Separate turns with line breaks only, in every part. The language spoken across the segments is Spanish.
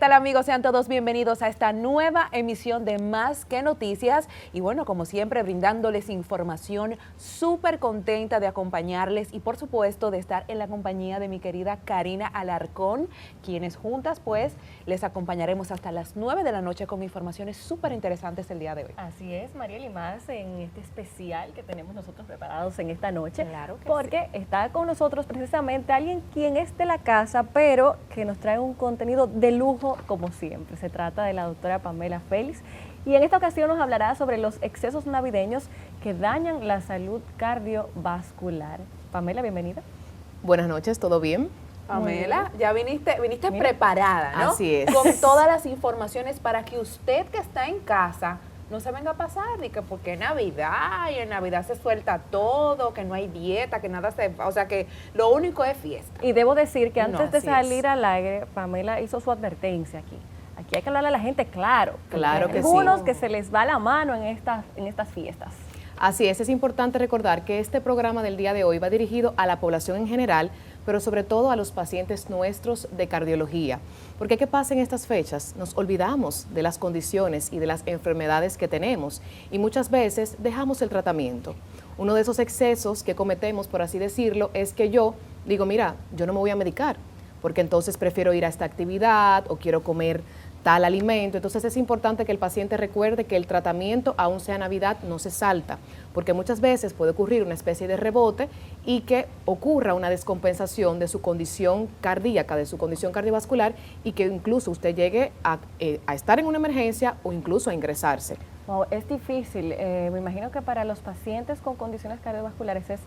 ¿Qué tal, amigos? Sean todos bienvenidos a esta nueva emisión de Más que Noticias y bueno, como siempre, brindándoles información, súper contenta de acompañarles y por supuesto de estar en la compañía de mi querida Karina Alarcón, quienes juntas pues les acompañaremos hasta las 9 de la noche con informaciones súper interesantes el día de hoy.
Así es, Mariel, y más en este especial que tenemos nosotros preparados en esta noche,
Claro que
porque está con nosotros precisamente alguien quien es de la casa, pero que nos trae un contenido de lujo como siempre. Se trata de la doctora Pamela Félix y en esta ocasión nos hablará sobre los excesos navideños que dañan la salud cardiovascular. Pamela, bienvenida.
Buenas noches, ¿todo bien?
Pamela, ya viniste preparada, ¿no?
Así es.
Con todas las informaciones para que usted que está en casa no se venga a pasar, ni que porque es Navidad y en Navidad se suelta todo, que no hay dieta, que nada se... O sea, que lo único es fiesta.
Y debo decir que antes
No,
de
así
salir
es.
al aire, Pamela hizo su advertencia aquí. Aquí hay que hablarle a la gente claro.
Claro
porque
que
hay algunos
sí.
que se les va la mano en estas fiestas.
Así es importante recordar que este programa del día de hoy va dirigido a la población en general, pero sobre todo a los pacientes nuestros de cardiología. Porque ¿qué pasa en estas fechas? Nos olvidamos de las condiciones y de las enfermedades que tenemos y muchas veces dejamos el tratamiento. Uno de esos excesos que cometemos, por así decirlo, es que yo digo, mira, yo no me voy a medicar, porque entonces prefiero ir a esta actividad o quiero comer tal alimento. Entonces es importante que el paciente recuerde que el tratamiento, aun sea Navidad, no se salta, porque muchas veces puede ocurrir una especie de rebote y que ocurra una descompensación de su condición cardíaca, de su condición cardiovascular y que incluso usted llegue a estar en una emergencia o incluso a ingresarse.
Wow, es difícil. Me imagino que para los pacientes con condiciones cardiovasculares es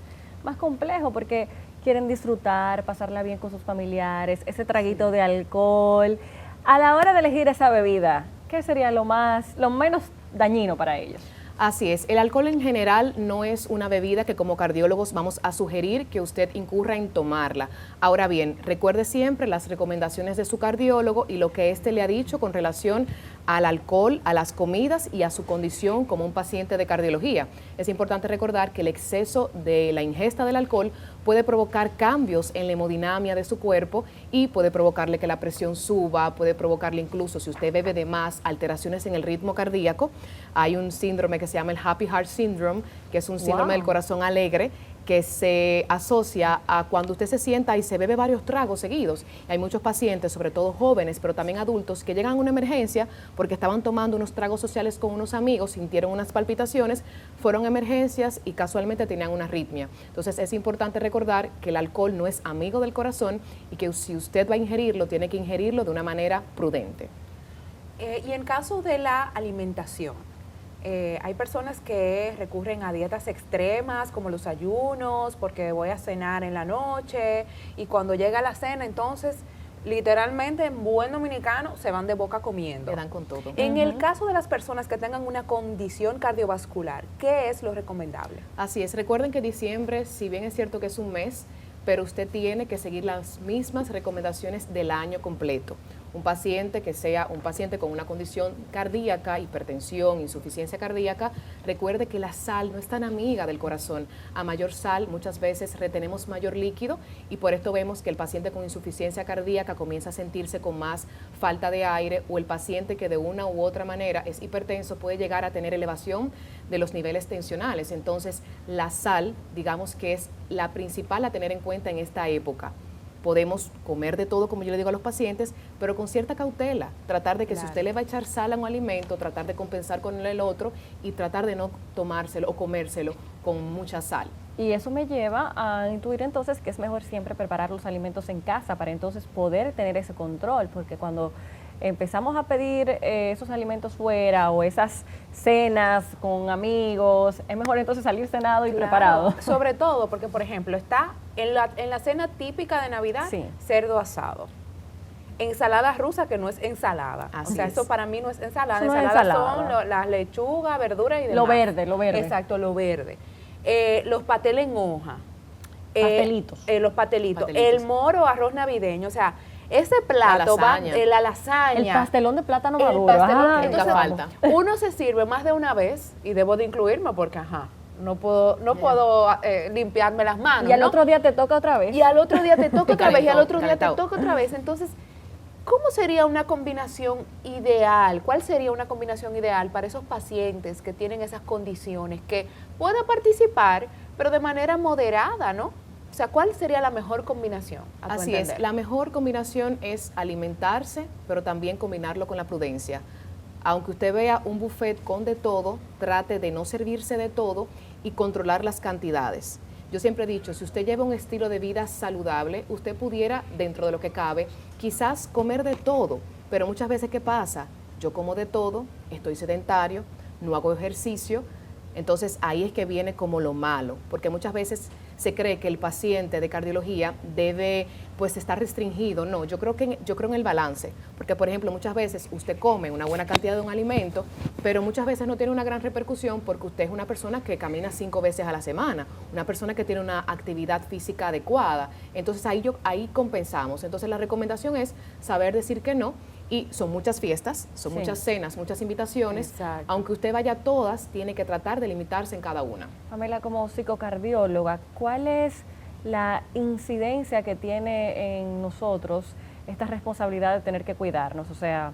más complejo porque quieren disfrutar, pasarla bien con sus familiares, ese traguito de alcohol. A la hora de elegir esa bebida, ¿qué sería lo menos dañino para ellos?
Así es, el alcohol en general no es una bebida que como cardiólogos vamos a sugerir que usted incurra en tomarla. Ahora bien, recuerde siempre las recomendaciones de su cardiólogo y lo que éste le ha dicho con relación al alcohol, a las comidas y a su condición como un paciente de cardiología. Es importante recordar que el exceso de la ingesta del alcohol puede provocar cambios en la hemodinamia de su cuerpo y puede provocarle que la presión suba, puede provocarle incluso, si usted bebe de más, alteraciones en el ritmo cardíaco. Hay un síndrome que se llama el Happy Heart Syndrome, que es un síndrome del corazón alegre, que se asocia a cuando usted se sienta y se bebe varios tragos seguidos. Hay muchos pacientes, sobre todo jóvenes, pero también adultos, que llegan a una emergencia porque estaban tomando unos tragos sociales con unos amigos, sintieron unas palpitaciones, fueron a emergencias y casualmente tenían una arritmia. Entonces es importante recordar que el alcohol no es amigo del corazón y que si usted va a ingerirlo, tiene que ingerirlo de una manera prudente.
Y en caso de la alimentación, hay personas que recurren a dietas extremas como los ayunos porque voy a cenar en la noche y cuando llega la cena entonces literalmente en buen dominicano se van de boca comiendo.
Le dan con todo.
En el caso de las personas que tengan una condición cardiovascular, ¿qué es lo recomendable?
Así es, recuerden que diciembre, si bien es cierto que es un mes, pero usted tiene que seguir las mismas recomendaciones del año completo. Un paciente que sea un paciente con una condición cardíaca, hipertensión, insuficiencia cardíaca, recuerde que la sal no es tan amiga del corazón. A mayor sal muchas veces retenemos mayor líquido y por esto vemos que el paciente con insuficiencia cardíaca comienza a sentirse con más falta de aire o el paciente que de una u otra manera es hipertenso puede llegar a tener elevación de los niveles tensionales. Entonces la sal, digamos que es la principal a tener en cuenta en esta época. Podemos comer de todo, como yo le digo a los pacientes, pero con cierta cautela. Tratar de que si usted le va a echar sal a un alimento, tratar de compensar con el otro y tratar de no tomárselo o comérselo con mucha sal.
Y eso me lleva a intuir entonces que es mejor siempre preparar los alimentos en casa para entonces poder tener ese control, porque cuando empezamos a pedir esos alimentos fuera o esas cenas con amigos, es mejor entonces salir cenado y preparado.
Sobre todo porque, por ejemplo, está en la cena típica de Navidad,
Sí.
cerdo asado. Ensalada rusa, que no es ensalada.
Así
o sea,
es.
eso para mí no es ensalada.
Eso no es
Ensaladas
ensalada.
son las lechugas, verduras y demás.
Lo verde, lo verde.
Exacto, lo verde. Los pasteles en hoja.
Pastelitos.
Los pastelitos.
Pastelitos.
El moro, arroz navideño. O sea, ese plato
lasaña.
la lasaña.
El pastelón de plátano
El
maduro.
pastelón,
Ah,
entonces,
nunca falta.
Uno se sirve más de una vez y debo de incluirme porque, no puedo limpiarme las manos.
y al
¿no?
otro día te toca otra vez.
Y al otro día te toca otra vez, y al
Calentado,
otro día te
calentado.
toca otra vez. Entonces, ¿Cómo sería una combinación ideal? ¿Cuál sería una combinación ideal para esos pacientes que tienen esas condiciones, que pueda participar, pero de manera moderada, ¿no? O sea, ¿cuál sería la mejor combinación?
Así es, la mejor combinación es alimentarse, pero también combinarlo con la prudencia. Aunque usted vea un buffet con de todo, trate de no servirse de todo y controlar las cantidades. Yo siempre he dicho, si usted lleva un estilo de vida saludable, usted pudiera, dentro de lo que cabe, quizás comer de todo, pero muchas veces, ¿qué pasa? Yo como de todo, estoy sedentario, no hago ejercicio, entonces ahí es que viene como lo malo, porque muchas veces se cree que el paciente de cardiología debe pues estar restringido. No, yo creo en el balance, porque por ejemplo muchas veces usted come una buena cantidad de un alimento, pero muchas veces no tiene una gran repercusión porque usted es una persona que camina 5 veces a la semana, una persona que tiene una actividad física adecuada, entonces ahí compensamos. Entonces la recomendación es saber decir que no. Y son muchas fiestas, son muchas cenas, muchas invitaciones.
Exacto.
Aunque usted vaya a todas, tiene que tratar de limitarse en cada una.
Pamela, como psicocardióloga, ¿cuál es la incidencia que tiene en nosotros esta responsabilidad de tener que cuidarnos? O sea,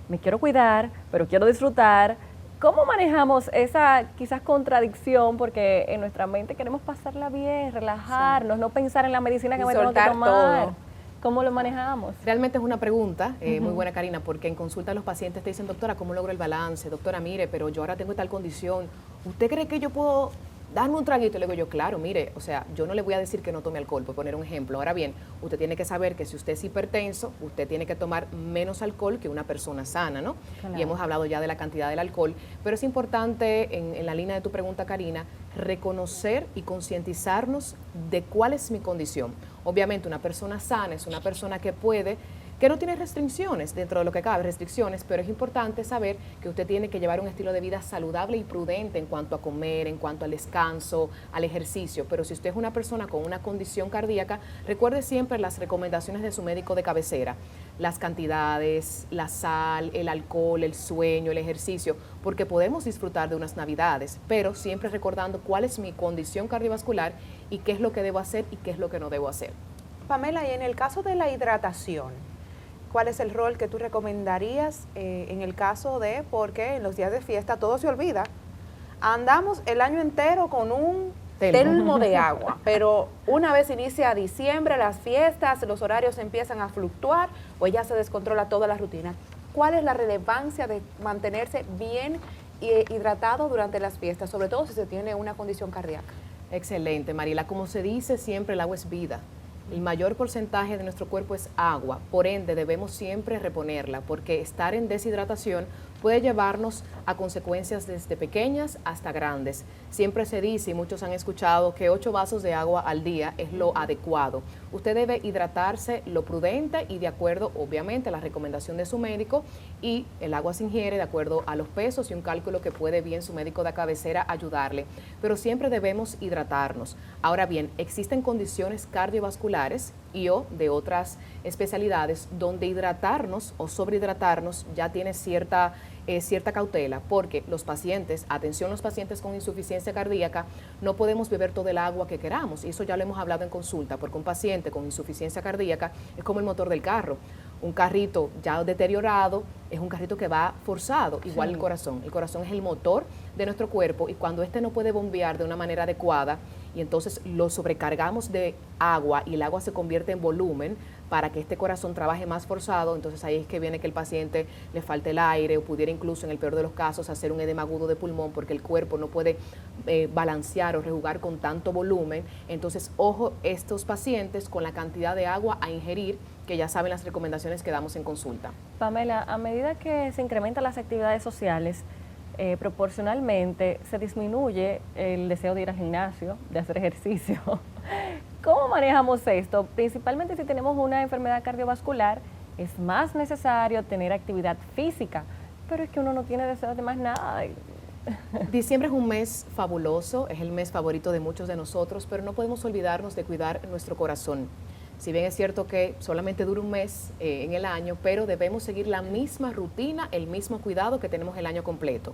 me quiero cuidar, pero quiero disfrutar. ¿Cómo manejamos esa quizás contradicción? Porque en nuestra mente queremos pasarla bien, relajarnos, no pensar en la medicina que me tengo que tomar.
Todo.
¿Cómo lo manejamos?
Realmente es una pregunta muy buena, Karina, porque en consulta los pacientes te dicen, doctora, ¿cómo logro el balance? Doctora, mire, pero yo ahora tengo tal condición. ¿Usted cree que yo puedo darme un traguito? Le digo yo, claro, mire, o sea, yo no le voy a decir que no tome alcohol, por poner un ejemplo. Ahora bien, usted tiene que saber que si usted es hipertenso, usted tiene que tomar menos alcohol que una persona sana, ¿no?
Claro.
Y hemos hablado ya de la cantidad del alcohol, pero es importante, en la línea de tu pregunta, Karina, reconocer y concientizarnos de cuál es mi condición. Obviamente una persona sana es una persona que no tiene restricciones, dentro de lo que cabe, restricciones, pero es importante saber que usted tiene que llevar un estilo de vida saludable y prudente en cuanto a comer, en cuanto al descanso, al ejercicio. Pero si usted es una persona con una condición cardíaca, recuerde siempre las recomendaciones de su médico de cabecera, las cantidades, la sal, el alcohol, el sueño, el ejercicio, porque podemos disfrutar de unas navidades, pero siempre recordando cuál es mi condición cardiovascular y qué es lo que debo hacer y qué es lo que no debo hacer.
Pamela, y en el caso de la hidratación, ¿cuál es el rol que tú recomendarías en el caso de, porque en los días de fiesta todo se olvida? Andamos el año entero con un termo de agua, pero una vez inicia diciembre, las fiestas, los horarios empiezan a fluctuar, pues ya se descontrola toda la rutina. ¿Cuál es la relevancia de mantenerse bien hidratado durante las fiestas, sobre todo si se tiene una condición cardíaca?
Excelente, Marila. Como se dice siempre, el agua es vida. El mayor porcentaje de nuestro cuerpo es agua, por ende debemos siempre reponerla, porque estar en deshidratación puede llevarnos a consecuencias desde pequeñas hasta grandes. Siempre se dice, y muchos han escuchado, que 8 vasos de agua al día es lo adecuado. Usted debe hidratarse lo prudente y de acuerdo, obviamente, a la recomendación de su médico, y el agua se ingiere de acuerdo a los pesos y un cálculo que puede bien su médico de cabecera ayudarle. Pero siempre debemos hidratarnos. Ahora bien, existen condiciones cardiovasculares y o de otras especialidades donde hidratarnos o sobrehidratarnos ya tiene cierta cautela, porque los pacientes, atención los pacientes con insuficiencia cardíaca, no podemos beber todo el agua que queramos, y eso ya lo hemos hablado en consulta, porque un paciente con insuficiencia cardíaca es como el motor del carro. Un carrito ya deteriorado es un carrito que va forzado, igual el corazón es el motor de nuestro cuerpo, y cuando este no puede bombear de una manera adecuada, y entonces lo sobrecargamos de agua y el agua se convierte en volumen para que este corazón trabaje más forzado, entonces ahí es que viene que el paciente le falte el aire o pudiera incluso en el peor de los casos hacer un edema agudo de pulmón porque el cuerpo no puede balancear o rejugar con tanto volumen. Entonces, ojo, estos pacientes con la cantidad de agua a ingerir, que ya saben las recomendaciones que damos en consulta.
Pamela, a medida que se incrementan las actividades sociales, proporcionalmente se disminuye el deseo de ir al gimnasio, de hacer ejercicio. ¿Cómo manejamos esto? Principalmente si tenemos una enfermedad cardiovascular, es más necesario tener actividad física, pero es que uno no tiene deseo de más nada.
Diciembre es un mes fabuloso, es el mes favorito de muchos de nosotros, pero no podemos olvidarnos de cuidar nuestro corazón. Si bien es cierto que solamente dura un mes en el año, pero debemos seguir la misma rutina, el mismo cuidado que tenemos el año completo.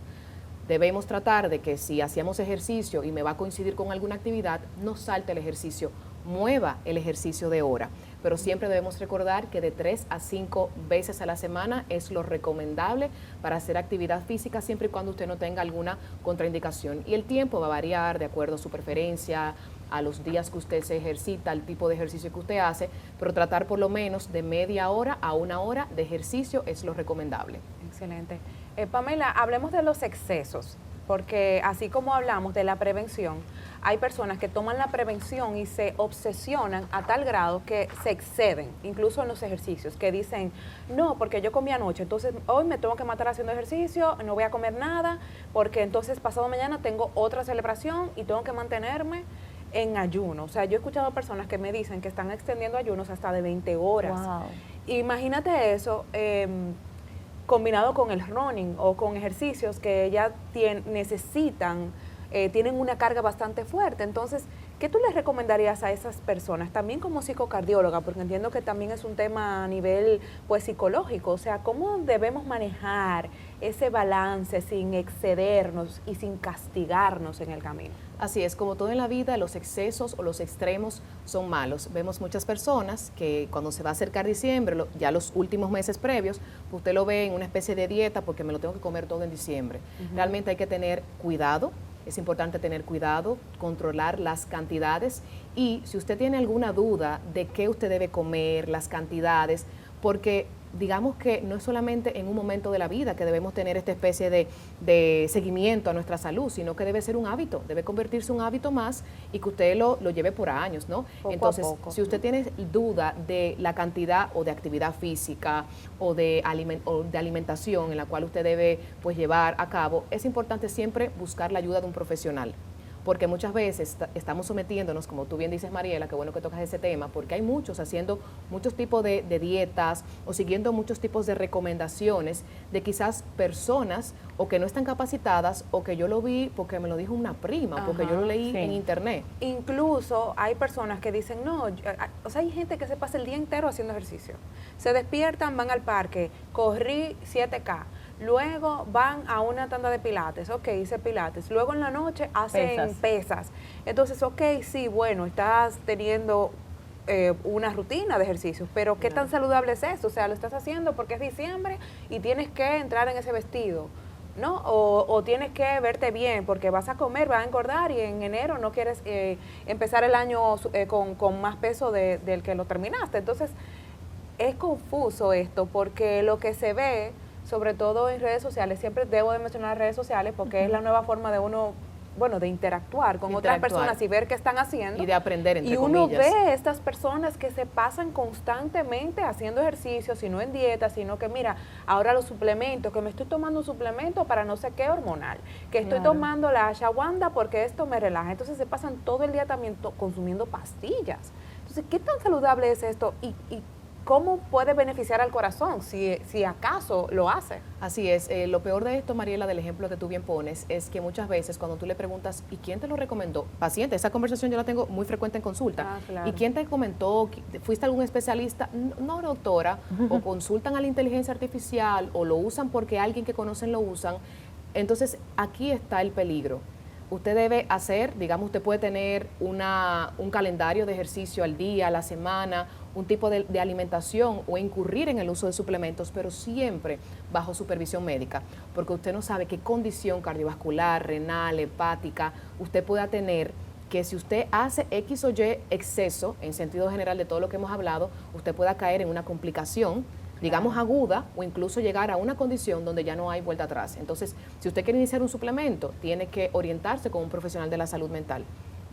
Debemos tratar de que si hacíamos ejercicio y me va a coincidir con alguna actividad, no salte el ejercicio, mueva el ejercicio de hora. pero siempre debemos recordar que de 3 a 5 veces a la semana es lo recomendable para hacer actividad física, siempre y cuando usted no tenga alguna contraindicación. Y el tiempo va a variar de acuerdo a su preferencia, a los días que usted se ejercita, al tipo de ejercicio que usted hace, pero tratar por lo menos de media hora a 1 hora de ejercicio es lo recomendable.
Excelente. Pamela, hablemos de los excesos, porque así como hablamos de la prevención, hay personas que toman la prevención y se obsesionan a tal grado que se exceden, incluso en los ejercicios, que dicen, no, porque yo comí anoche, entonces hoy me tengo que matar haciendo ejercicio, no voy a comer nada, porque entonces pasado mañana tengo otra celebración y tengo que mantenerme en ayuno. O sea, yo he escuchado personas que me dicen que están extendiendo ayunos hasta de 20 horas.
Wow.
Imagínate eso, combinado con el running o con ejercicios que ya necesitan, tienen una carga bastante fuerte. Entonces, ¿qué tú les recomendarías a esas personas? También como psicocardióloga, porque entiendo que también es un tema a nivel pues psicológico. O sea, ¿cómo debemos manejar ese balance sin excedernos y sin castigarnos en el camino?
Así es, como todo en la vida, los excesos o los extremos son malos. Vemos muchas personas que cuando se va a acercar diciembre, ya los últimos meses previos, usted lo ve en una especie de dieta porque me lo tengo que comer todo en diciembre. Realmente hay que tener cuidado. Es importante tener cuidado, controlar las cantidades y si usted tiene alguna duda de qué usted debe comer, las cantidades, porque digamos que no es solamente en un momento de la vida que debemos tener esta especie de seguimiento a nuestra salud, sino que debe ser un hábito, debe convertirse en un hábito más y que usted lo lleve por años, ¿no? Entonces, si usted tiene duda de la cantidad o de actividad física o de alimentación en la cual usted debe pues llevar a cabo, es importante siempre buscar la ayuda de un profesional. Porque muchas veces estamos sometiéndonos, como tú bien dices, Mariela, qué bueno que tocas ese tema, porque hay muchos haciendo muchos tipos de dietas o siguiendo muchos tipos de recomendaciones de quizás personas o que no están capacitadas o que yo lo vi porque me lo dijo una prima, porque yo lo leí en internet.
Incluso hay personas que dicen, no, o sea, hay gente que se pasa el día entero haciendo ejercicio. Se despiertan, van al parque, corrí 7K. Luego van a una tanda de pilates, ok, hice pilates. Luego en la noche hacen pesas. Entonces, ok, sí, bueno, estás teniendo una rutina de ejercicios, pero ¿qué tan saludable es eso? O sea, lo estás haciendo porque es diciembre y tienes que entrar en ese vestido, ¿no? O tienes que verte bien porque vas a comer, vas a engordar y en enero no quieres empezar el año con más peso del que lo terminaste. Entonces, es confuso esto porque lo que se ve, sobre todo en redes sociales, siempre debo de mencionar redes sociales porque es la nueva forma de uno, bueno, de interactuar con otras personas y ver qué están haciendo.
Y de aprender, entre
comillas. Y uno
comillas.
ve estas personas que se pasan constantemente haciendo ejercicio, sino en dieta, sino que mira, ahora los suplementos, que me estoy tomando un suplemento para no sé qué hormonal, que estoy tomando la ashwagandha porque esto me relaja. Entonces se pasan todo el día también consumiendo pastillas. Entonces, ¿qué tan saludable es esto? Y ¿cómo puede beneficiar al corazón si acaso lo hace?
Así es. Lo peor de esto, Mariela, del ejemplo que tú bien pones, es que muchas veces cuando tú le preguntas, ¿y quién te lo recomendó? Paciente, esa conversación yo la tengo muy frecuente en consulta.
Claro.
¿Y quién te comentó? ¿Fuiste a algún especialista? No, doctora. O consultan a la inteligencia artificial o lo usan porque alguien que conocen lo usan. Entonces, aquí está el peligro. Usted debe hacer, digamos, usted puede tener un calendario de ejercicio al día, a la semana, un tipo de alimentación o incurrir en el uso de suplementos, pero siempre bajo supervisión médica, porque usted no sabe qué condición cardiovascular, renal, hepática usted pueda tener, que si usted hace X o Y exceso, en sentido general de todo lo que hemos hablado, usted pueda caer en una complicación, digamos aguda, o incluso llegar a una condición donde ya no hay vuelta atrás. Entonces, si usted quiere iniciar un suplemento, tiene que orientarse con un profesional de la salud mental.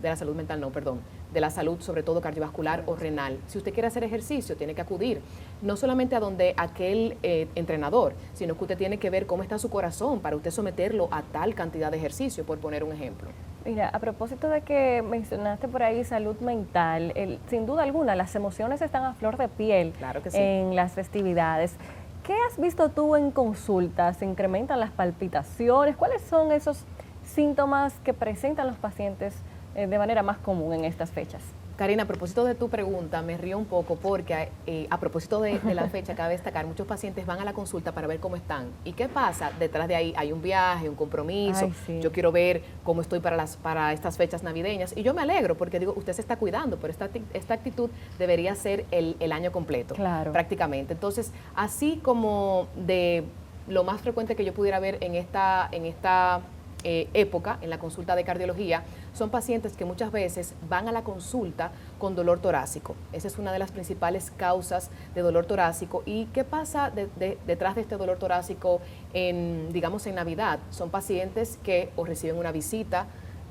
De la salud mental, no, perdón, de la salud sobre todo cardiovascular o renal. Si usted quiere hacer ejercicio, tiene que acudir no solamente a donde aquel entrenador, sino que usted tiene que ver cómo está su corazón para usted someterlo a tal cantidad de ejercicio, por poner un ejemplo.
Mira, a propósito de que mencionaste por ahí salud mental, sin duda alguna, las emociones están a flor de piel.
Claro que sí.
En las festividades. ¿Qué has visto tú en consultas? ¿Se incrementan las palpitaciones? ¿Cuáles son esos síntomas que presentan los pacientes de manera más común en estas fechas?
Karina, a propósito de tu pregunta, me río un poco porque a propósito de la fecha, cabe destacar, muchos pacientes van a la consulta para ver cómo están. ¿Y qué pasa? Detrás de ahí hay un viaje, un compromiso.
Ay, sí.
Yo quiero ver cómo estoy para estas fechas navideñas. Y yo me alegro porque digo, usted se está cuidando, pero esta actitud debería ser el año completo,
Claro.
prácticamente. Entonces, así como de lo más frecuente que yo pudiera ver en esta época, en la consulta de cardiología, son pacientes que muchas veces van a la consulta con dolor torácico. Esa es una de las principales causas de dolor torácico. ¿Y qué pasa detrás de este dolor torácico digamos, en Navidad? Son pacientes que o reciben una visita,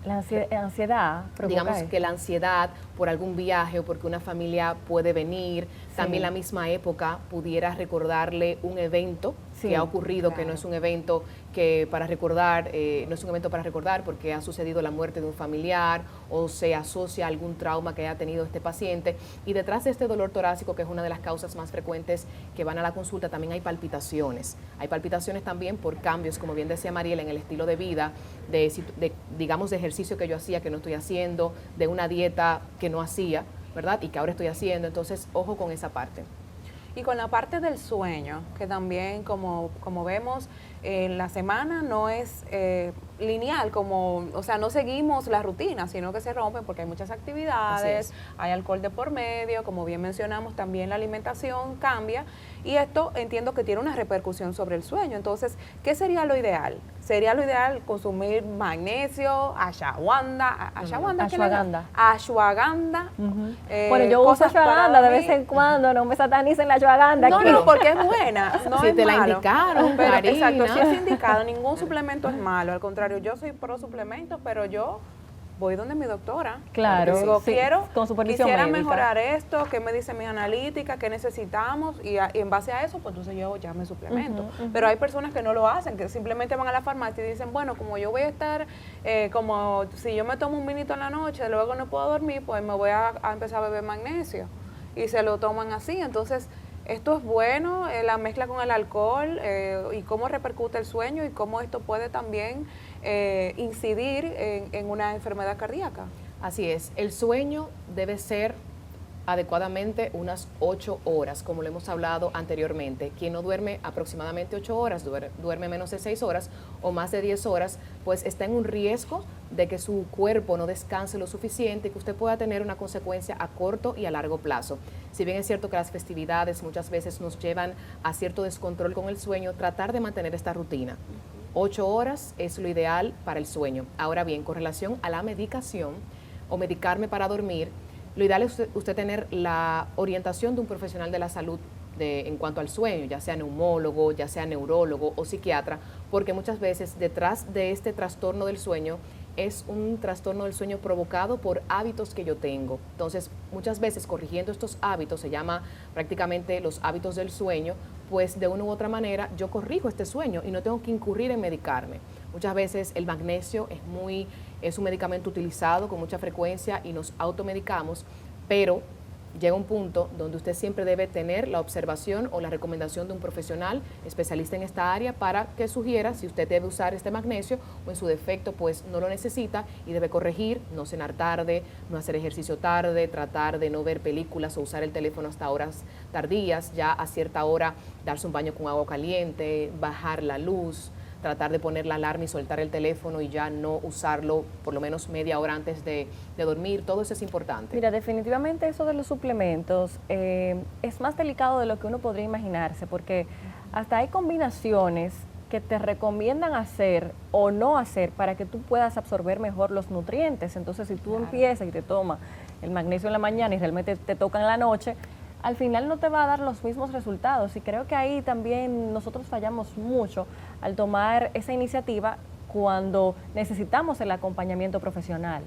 La ansiedad provoca
digamos
eso.
que la ansiedad por algún viaje o porque una familia puede venir,
Sí.
también la misma época pudiera recordarle un evento
Sí,
que ha ocurrido, que
claro.
no es un evento que para recordar, no es un evento para recordar porque ha sucedido la muerte de un familiar o se asocia a algún trauma que haya tenido este paciente. Y detrás de este dolor torácico, que es una de las causas más frecuentes que van a la consulta, también hay palpitaciones. Hay palpitaciones también por cambios, como bien decía Mariela, en el estilo de vida, digamos, de ejercicio que yo hacía, que no estoy haciendo, de una dieta que no hacía, ¿verdad? Y que ahora estoy haciendo. Entonces, ojo con esa parte.
Y con la parte del sueño, que también como vemos, la semana no es lineal, o sea, no seguimos la rutina, sino que se rompen porque hay muchas actividades, hay alcohol de por medio, como bien mencionamos, también la alimentación cambia, y esto entiendo que tiene una repercusión sobre el sueño. Entonces, ¿qué sería lo ideal? ¿Sería lo ideal consumir magnesio, ashwagandha? Ashwagandha.
Ujú. Bueno, yo uso
cosas para
ashwagandha de
dormir.
vez en cuando, no me satanicen la ashwagandha
No,
aquí.
no, porque es buena, no
Si
es
te la
malo.
indicaron,
Pero,
Karina.
exacto, si es indicado, ningún suplemento es malo. Al contrario, yo soy pro suplementos, pero yo voy donde mi doctora.
Claro,
Digo,
sí, con supervisión
quisiera
médica.
mejorar esto, qué me dice mi analítica, qué necesitamos, y en base a eso, pues entonces yo ya me suplemento.
Ujú, ujú.
Pero hay personas que no lo hacen, que simplemente van a la farmacia y dicen, bueno, como yo voy a estar, como si yo me tomo un vinito en la noche, luego no puedo dormir, pues me voy a empezar a beber magnesio. Y se lo toman así. Entonces, esto es bueno, la mezcla con el alcohol, y cómo repercute el sueño y cómo esto puede también incidir en una enfermedad cardíaca.
Así es, el sueño debe ser adecuadamente unas 8 horas, como lo hemos hablado anteriormente. Quien no duerme aproximadamente 8 horas, duerme menos de 6 horas o más de 10 horas, pues está en un riesgo de que su cuerpo no descanse lo suficiente y que usted pueda tener una consecuencia a corto y a largo plazo. Si bien es cierto que las festividades muchas veces nos llevan a cierto descontrol con el sueño, tratar de mantener esta rutina. 8 horas es lo ideal para el sueño. Ahora bien, con relación a la medicación o medicarme para dormir, lo ideal es usted tener la orientación de un profesional de la salud en cuanto al sueño, ya sea neumólogo, ya sea neurólogo o psiquiatra, porque muchas veces detrás de este trastorno del sueño es un trastorno del sueño provocado por hábitos que yo tengo. Entonces, muchas veces corrigiendo estos hábitos, se llama prácticamente los hábitos del sueño, pues de una u otra manera yo corrijo este sueño y no tengo que incurrir en medicarme. Muchas veces el magnesio es un medicamento utilizado con mucha frecuencia y nos automedicamos, pero llega un punto donde usted siempre debe tener la observación o la recomendación de un profesional especialista en esta área para que sugiera si usted debe usar este magnesio o en su defecto pues no lo necesita y debe corregir, no cenar tarde, no hacer ejercicio tarde, tratar de no ver películas o usar el teléfono hasta horas tardías, ya a cierta hora darse un baño con agua caliente, bajar la luz, tratar de poner la alarma y soltar el teléfono y ya no usarlo por lo menos media hora antes de dormir. Todo eso es importante.
Mira, definitivamente eso de los suplementos es más delicado de lo que uno podría imaginarse, porque hasta hay combinaciones que te recomiendan hacer o no hacer para que tú puedas absorber mejor los nutrientes. Entonces, si tú empiezas y te tomas el magnesio en la mañana y realmente te toca en la noche, al final no te va a dar los mismos resultados. Y creo que ahí también nosotros fallamos mucho al tomar esa iniciativa cuando necesitamos el acompañamiento profesional.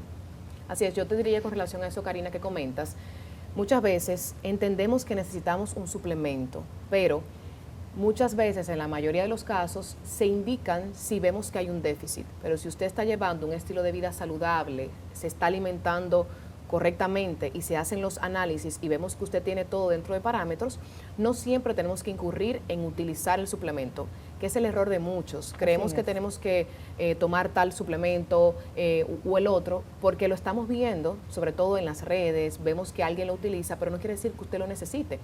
Así es, yo te diría con relación a eso, Karina, que comentas, muchas veces entendemos que necesitamos un suplemento, pero muchas veces, en la mayoría de los casos, se indican si vemos que hay un déficit. Pero si usted está llevando un estilo de vida saludable, se está alimentando correctamente y se hacen los análisis y vemos que usted tiene todo dentro de parámetros, no siempre tenemos que incurrir en utilizar el suplemento. que es el error de muchos. Creemos que tenemos que tomar tal suplemento o el otro, porque lo estamos viendo, sobre todo en las redes, vemos que alguien lo utiliza, pero no quiere decir que usted lo necesite.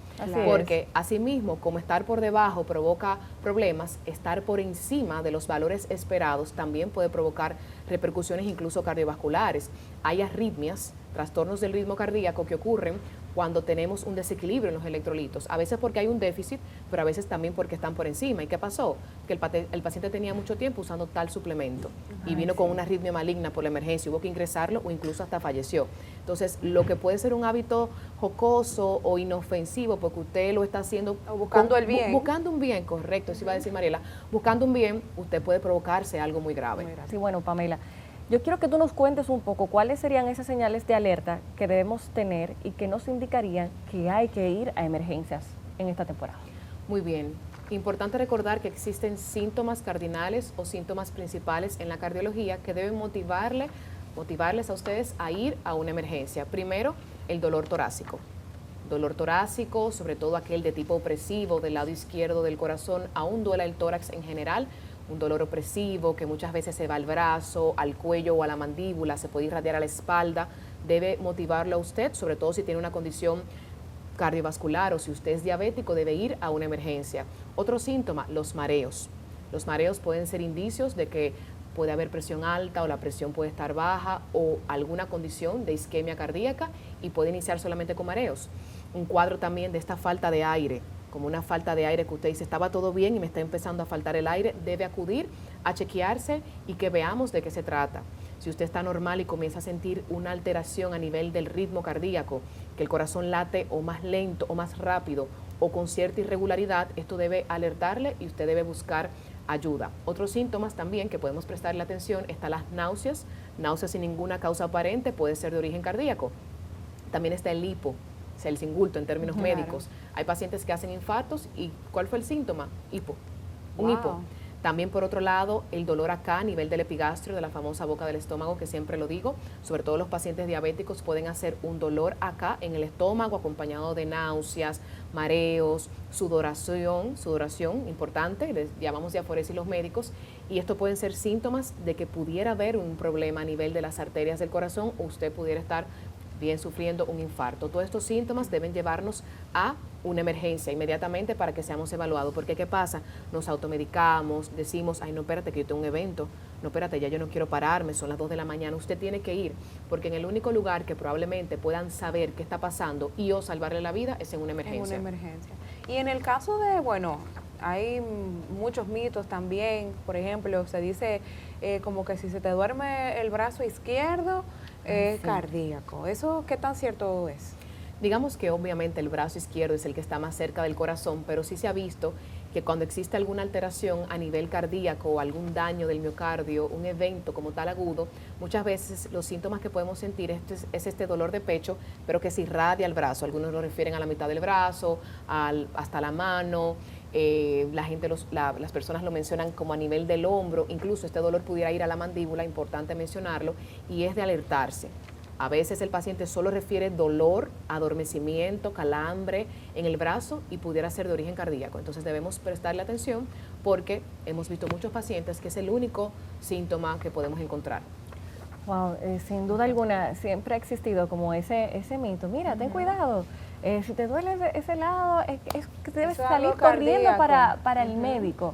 Porque asimismo, como estar por debajo provoca problemas, estar por encima de los valores esperados también puede provocar repercusiones incluso cardiovasculares. Hay arritmias, trastornos del ritmo cardíaco que ocurren cuando tenemos un desequilibrio en los electrolitos, a veces porque hay un déficit, pero a veces también porque están por encima. ¿Y qué pasó? Que el paciente tenía mucho tiempo usando tal suplemento y vino con una arritmia maligna por la emergencia, hubo que ingresarlo o incluso hasta falleció. Entonces, lo que puede ser un hábito jocoso o inofensivo, porque usted lo está haciendo
o buscando el bien.
Buscando un bien, correcto, eso iba a decir Mariela, buscando un bien, usted puede provocarse algo muy grave.
Sí, bueno, Pamela, yo quiero que tú nos cuentes un poco cuáles serían esas señales de alerta que debemos tener y que nos indicarían que hay que ir a emergencias en esta temporada.
Muy bien. Importante recordar que existen síntomas cardinales o síntomas principales en la cardiología que deben motivarles a ustedes a ir a una emergencia. Primero, el dolor torácico. Dolor torácico, sobre todo aquel de tipo opresivo del lado izquierdo del corazón, aún duela el tórax en general, un dolor opresivo que muchas veces se va al brazo, al cuello o a la mandíbula, se puede irradiar a la espalda, debe motivarlo a usted, sobre todo si tiene una condición cardiovascular o si usted es diabético, debe ir a una emergencia. Otro síntoma, los mareos. Los mareos pueden ser indicios de que puede haber presión alta o la presión puede estar baja o alguna condición de isquemia cardíaca y puede iniciar solamente con mareos. Un cuadro también de esta falta de aire, como una falta de aire que usted dice, estaba todo bien y me está empezando a faltar el aire, debe acudir a chequearse y que veamos de qué se trata. Si usted está normal y comienza a sentir una alteración a nivel del ritmo cardíaco, que el corazón late o más lento o más rápido o con cierta irregularidad, esto debe alertarle y usted debe buscar ayuda. Otros síntomas también que podemos prestarle atención están las náuseas sin ninguna causa aparente, puede ser de origen cardíaco. También está el hipo, o sea, el singulto en términos médicos. Hay pacientes que hacen infartos y ¿cuál fue el síntoma? Hipo, un hipo. También, por otro lado, el dolor acá a nivel del epigastrio, de la famosa boca del estómago, que siempre lo digo, sobre todo los pacientes diabéticos pueden hacer un dolor acá en el estómago acompañado de náuseas, mareos, sudoración importante, les llamamos diaforesis los médicos, y esto pueden ser síntomas de que pudiera haber un problema a nivel de las arterias del corazón o usted pudiera estar bien sufriendo un infarto. Todos estos síntomas deben llevarnos a una emergencia inmediatamente para que seamos evaluados, porque ¿qué pasa? Nos automedicamos, decimos, ay no, espérate que yo tengo un evento, no, espérate, ya yo no quiero pararme, son las 2 de la mañana, usted tiene que ir, porque en el único lugar que probablemente puedan saber qué está pasando y o salvarle la vida es en una emergencia.
En una emergencia. Y en el caso de, bueno, hay muchos mitos también, por ejemplo, se dice como que si se te duerme el brazo izquierdo, es cardíaco. ¿Eso qué tan cierto es?
Digamos que obviamente el brazo izquierdo es el que está más cerca del corazón, pero sí se ha visto que cuando existe alguna alteración a nivel cardíaco o algún daño del miocardio, un evento como tal agudo, muchas veces los síntomas que podemos sentir es este dolor de pecho, pero que se irradia al brazo. Algunos lo refieren a la mitad del brazo, hasta la mano. Las personas lo mencionan como a nivel del hombro, incluso este dolor pudiera ir a la mandíbula, importante mencionarlo, y es de alertarse. A veces el paciente solo refiere dolor, adormecimiento, calambre en el brazo y pudiera ser de origen cardíaco. Entonces debemos prestarle atención porque hemos visto muchos pacientes que es el único síntoma que podemos encontrar.
Wow, sin duda alguna, siempre ha existido como ese mito. Mira, ten cuidado. Si te duele ese lado, es que debes salir corriendo para el médico.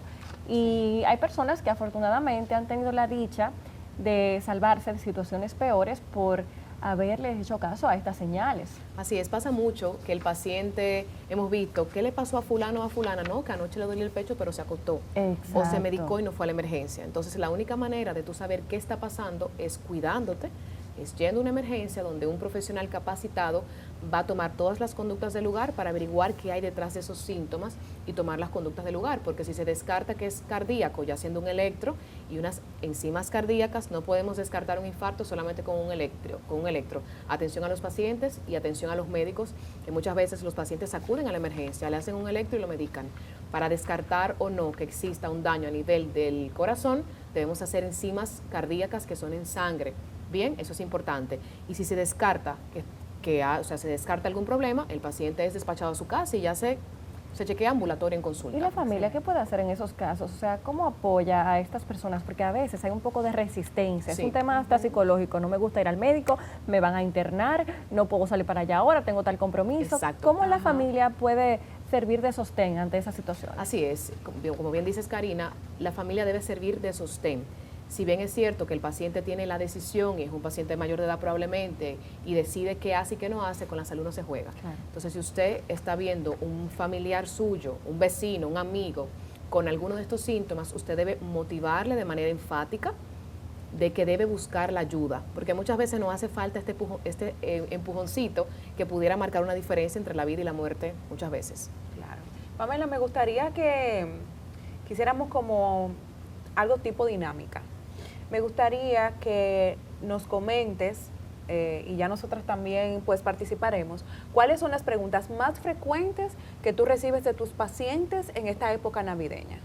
Y hay personas que afortunadamente han tenido la dicha de salvarse de situaciones peores por haberles hecho caso a estas señales.
Así es, pasa mucho que el paciente, hemos visto, ¿qué le pasó a fulano o a fulana? No, que anoche le dolió el pecho pero se acostó.
Exacto.
O se medicó y no fue a la emergencia. Entonces la única manera de tú saber qué está pasando es cuidándote, es yendo a una emergencia donde un profesional capacitado va a tomar todas las conductas del lugar para averiguar qué hay detrás de esos síntomas y tomar las conductas del lugar, porque si se descarta que es cardíaco, ya siendo un electro y unas enzimas cardíacas, no podemos descartar un infarto solamente con un electro. Atención a los pacientes y atención a los médicos, que muchas veces los pacientes acuden a la emergencia, le hacen un electro y lo medican. Para descartar o no que exista un daño a nivel del corazón, debemos hacer enzimas cardíacas que son en sangre. Bien, eso es importante. Y si se descarta se descarta algún problema, el paciente es despachado a su casa y ya se se chequea ambulatorio en consulta.
¿Y la familia qué puede hacer en esos casos? O sea, ¿cómo apoya a estas personas? Porque a veces hay un poco de resistencia.
Sí.
Es un tema hasta psicológico. No me gusta ir al médico, me van a internar, no puedo salir para allá ahora, tengo tal compromiso.
Exacto.
¿Cómo la familia puede servir de sostén ante esa situación?
Así es, como bien dices, Karina, la familia debe servir de sostén. Si bien es cierto que el paciente tiene la decisión y es un paciente mayor de edad probablemente y decide qué hace y qué no hace, con la salud no se juega.
Claro.
Entonces, si usted está viendo un familiar suyo, un vecino, un amigo con alguno de estos síntomas, usted debe motivarle de manera enfática de que debe buscar la ayuda, porque muchas veces nos hace falta este empujoncito que pudiera marcar una diferencia entre la vida y la muerte muchas veces.
Claro. Pamela, me gustaría que quisiéramos como algo tipo dinámica. Me gustaría que nos comentes, y ya nosotras también pues participaremos, cuáles son las preguntas más frecuentes que tú recibes de tus pacientes en esta época navideña.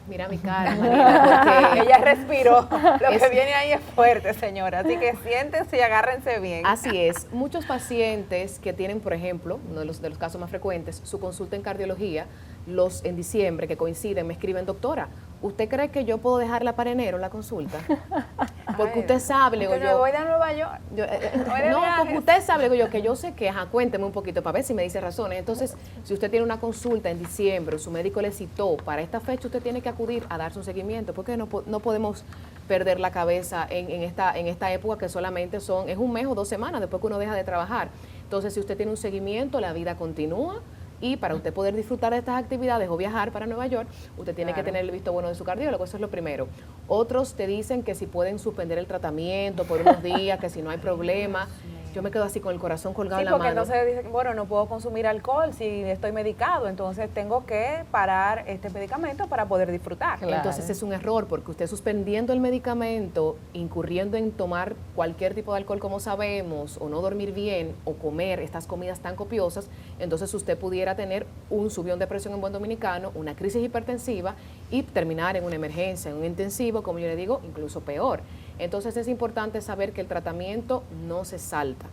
Mira mi cara, Marina, porque
ella respiró. Lo que viene ahí es fuerte, señora. Así que siéntense y agárrense bien.
Así es. Muchos pacientes que tienen, por ejemplo, uno de los casos más frecuentes, su consulta en cardiología, en diciembre, que coinciden, me escriben, doctora, ¿usted cree que yo puedo dejarla para enero la consulta? Porque usted sabe, le digo
yo. Me voy de Nueva York.
No, porque usted sabe, le digo yo, que yo sé que, cuénteme un poquito para ver si me dice razones. Entonces, si usted tiene una consulta en diciembre, su médico le citó para esta fecha, usted tiene que acudir a darse un seguimiento, porque no podemos perder la cabeza en esta época que solamente es un mes o 2 semanas después que uno deja de trabajar. Entonces, si usted tiene un seguimiento, la vida continúa. Y para usted poder disfrutar de estas actividades o viajar para Nueva York, usted tiene que tener el visto bueno de su cardiólogo, eso es lo primero. Otros te dicen que si pueden suspender el tratamiento por unos días, que si no hay problema. Yo me quedo así con el corazón colgado en la mano.
Sí, porque entonces dicen, bueno, no puedo consumir alcohol si estoy medicado, entonces tengo que parar este medicamento para poder disfrutar.
Claro.
Entonces es un error, porque usted suspendiendo el medicamento, incurriendo en tomar cualquier tipo de alcohol como sabemos, o no dormir bien, o comer estas comidas tan copiosas, entonces usted pudiera tener un subión de presión en buen dominicano, una crisis hipertensiva y terminar en una emergencia, en un intensivo, como yo le digo, incluso peor. Entonces es importante saber que el tratamiento no se salta.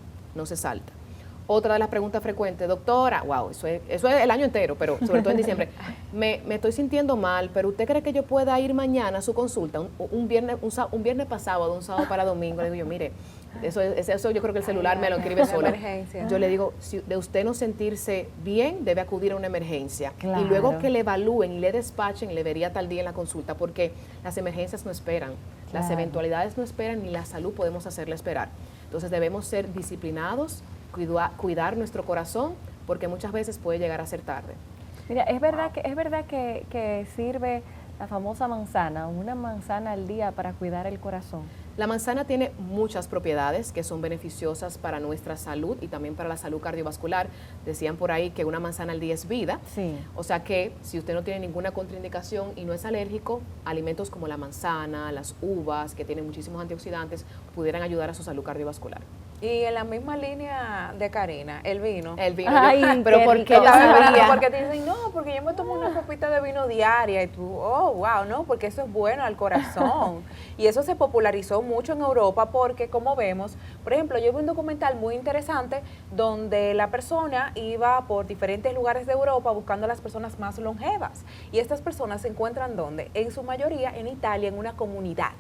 Otra de las preguntas frecuentes, doctora, wow, eso es el año entero, pero sobre todo en diciembre, me estoy sintiendo mal, pero ¿usted cree que yo pueda ir mañana a su consulta, un viernes para sábado, un sábado para domingo? Le digo yo, mire, eso yo creo que el celular me lo escribe solo. Yo le digo, si de usted no sentirse bien, debe acudir a una emergencia.
Claro.
Y luego que le evalúen y le despachen, le vería tal día en la consulta, porque las emergencias no esperan, las eventualidades no esperan, ni la salud podemos hacerla esperar. Entonces debemos ser disciplinados, cuidar nuestro corazón, porque muchas veces puede llegar a ser tarde.
Mira, es verdad que sirve la famosa manzana, una manzana al día para cuidar el corazón.
La manzana tiene muchas propiedades que son beneficiosas para nuestra salud y también para la salud cardiovascular. Decían por ahí que una manzana al día es vida.
Sí.
O sea que si usted no tiene ninguna contraindicación y no es alérgico, alimentos como la manzana, las uvas, que tienen muchísimos antioxidantes, pudieran ayudar a su salud cardiovascular.
Y en la misma línea de Karina, el vino.
El vino.
Ay,
pero
qué
porque
rico.
yo sabía.
Porque te dicen, no, porque yo me tomo una copita de vino diaria. Y tú, oh, wow, no, porque eso es bueno al corazón. Y eso se popularizó mucho en Europa porque, como vemos, por ejemplo, yo vi un documental muy interesante donde la persona iba por diferentes lugares de Europa buscando a las personas más longevas. Y estas personas se encuentran, ¿dónde? En su mayoría en Italia, en una comunidad.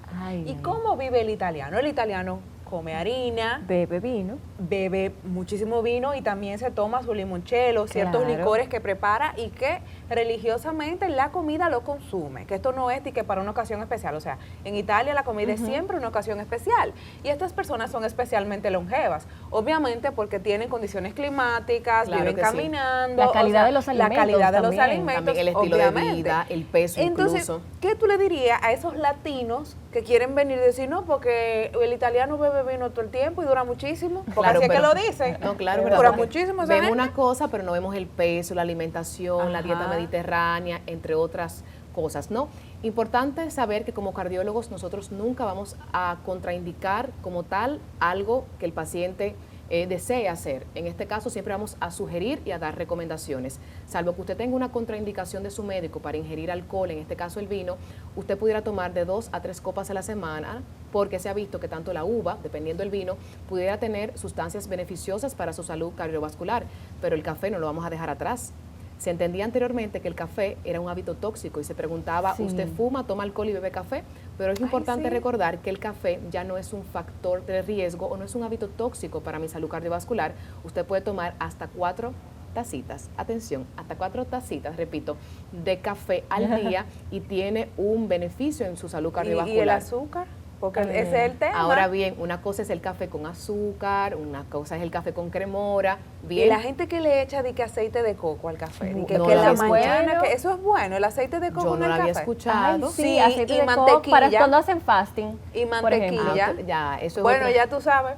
¿Y cómo vive el italiano? El italiano come harina,
bebe vino,
bebe muchísimo vino y también se toma su limoncello, ciertos
Claro.
licores que prepara y que religiosamente la comida lo consume, que esto no es que para una ocasión especial, o sea, en Italia la comida es siempre una ocasión especial y estas personas son especialmente longevas, obviamente porque tienen condiciones climáticas,
Claro
viven
que sí.
caminando,
La calidad de los alimentos
la calidad de los
también.
alimentos,
También el estilo
obviamente.
de vida, el peso
Entonces,
incluso.
¿qué tú le dirías a esos latinos que quieren venir y decir, no, porque el italiano bebe vino todo el tiempo y dura muchísimo? Porque
Claro,
así es que
pero-
lo dicen.
No, claro,
dura
¿verdad? Porque
muchísimo esa
vemos
gente.
una cosa, pero no vemos el peso, la alimentación, la dieta
Ajá.
mediterránea, entre otras cosas, ¿no? Importante saber que como cardiólogos nosotros nunca vamos a contraindicar como tal algo que el paciente desee hacer. En este caso siempre vamos a sugerir y a dar recomendaciones. Salvo que usted tenga una contraindicación de su médico para ingerir alcohol, en este caso el vino, usted pudiera tomar de 2 a 3 copas a la semana, porque se ha visto que tanto la uva, dependiendo del vino, pudiera tener sustancias beneficiosas para su salud cardiovascular, pero el café no lo vamos a dejar atrás. Se entendía anteriormente que el café era un hábito tóxico y se preguntaba,
Sí.
¿usted fuma, toma alcohol y bebe café? Pero es importante
sí.
recordar que el café ya no es un factor de riesgo o no es un hábito tóxico para mi salud cardiovascular. Usted puede tomar hasta 4 tacitas, atención, hasta 4 tacitas, repito, de café al día y tiene un beneficio en su salud cardiovascular.
¿Y el azúcar? Porque ese es el tema.
Ahora bien, una cosa es el café con azúcar, una cosa es el café con cremora. Bien.
Y la gente que le echa que aceite de coco al café,
No,
que
no
en
lo
la
había
mañana,
escuchado.
que eso es bueno, el aceite de coco
Yo
en
no
el
lo había
café.
escuchado.
Sí,
Sí,
aceite
y
de coco
mantequilla.
para cuando hacen fasting.
Y
por ejemplo.
mantequilla.
Ya, eso es
Bueno,
otra-
ya tú sabes.